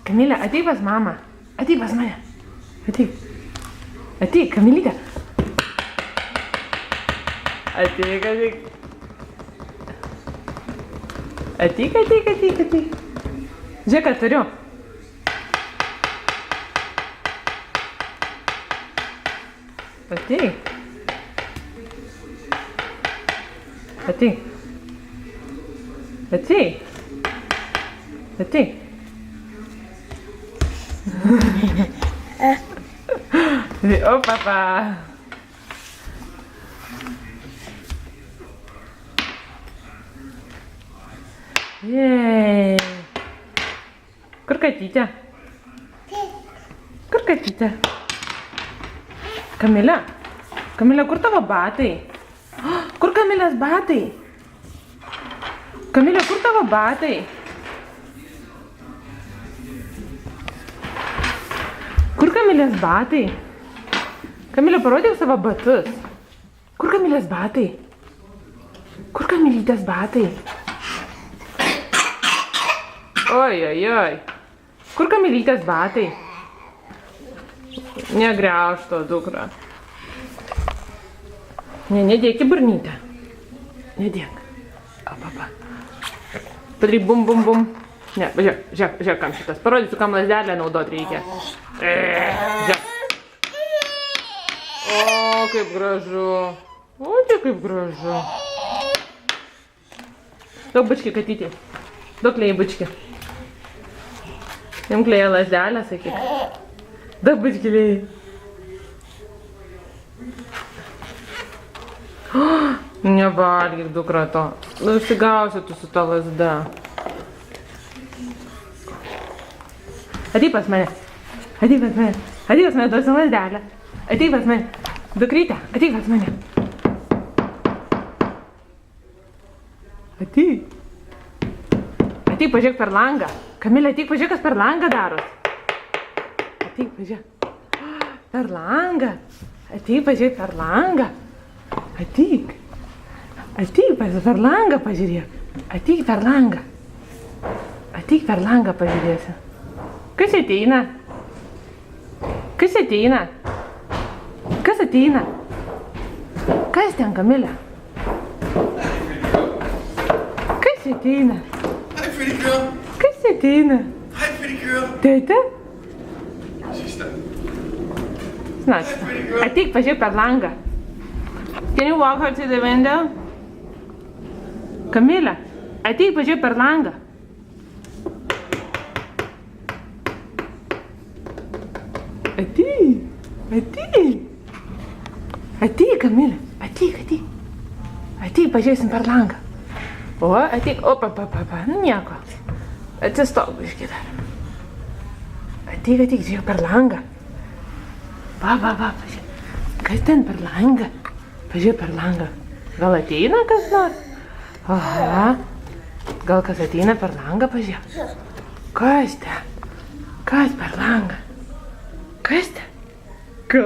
Kamilė, ateik pas mamą. Ateik pas mane. Ateik. Ateik, Kamilytė. Ateik, ateik. Ateik, ateik, ateik, ateik. Žiūrėk, ką turiu. Ateik. Ateik. Ateik. Ateik. O, papa. Jei. Kur katytė? Kur katytė? Kamilė? Kamilė, kur tavo batai? Kur Kamilės batai? Kamilė, kur tavo batai? Kur Kamilės batai? Kamilė, parodyk savo batus. Kur Kamilės batai? Kur Kamilytės batai? Oi, oi, oi. Kur Kamilytės batai? Negriauž to, dukra. Nedėk į burnytę. Nedėk. Apa. Padaryk bum, bum, bum. Ne, žiūrėk, kam šitas. Parodysiu, kam lazdelę naudot reikia. Žiūrėk. O, kaip gražu. O, tai kaip gražu. Daug bučki, katytė. Daug klėjai bučki. Jam klėja lazdelę, sakyk. Daug bučki klėjai. Nevalgyk, dukra, to. Užsigausi tu su ta lazda. Ateik pas mane. Ateik pas mane. Ateik pas mane, duosiu lazdelę. Ateik pas mane. Dukrytė, ateik pas mane. Ateik. Ateik, pažiūrėk per langą. Kamilė, ateik, pažiūrėk, kas per langą daros. Ateik, pažiūrėk. Per langą. Ateik, pažiūrėk per langą. Ateik. Ateik, per langą pažiūrėk. Ateik per langą. Ateik per langą pažiūrėsi. Kas ateina? Kas ateina? Kas ateina? Kas ten, Kamilė? Kas ateina? Hi, pretty girl. Kas ateina? Hi, pretty girl. Tėte? She's done. Snart. Ateik, pažiūrėk per langą. Can you walk her to the window? Kamilė, ateik, pažiūrėk per langą. Ateik. Ateik. Ateik, Kamilė. Ateik, ateik. Ateik, pažiūrėsim per langą. O, ateik. O, papa. Nu, nieko. Atsistok biškį dar. Ateik, žiūrėk per langą. Va, pažiūrėk. Kas ten per langą? Pažiūrėk per langą. Gal ateina kas nors? Aha. Gal kas ateina per langą, pažiūrėk. Kas ten? Kas per langą? Kas ten? Ką?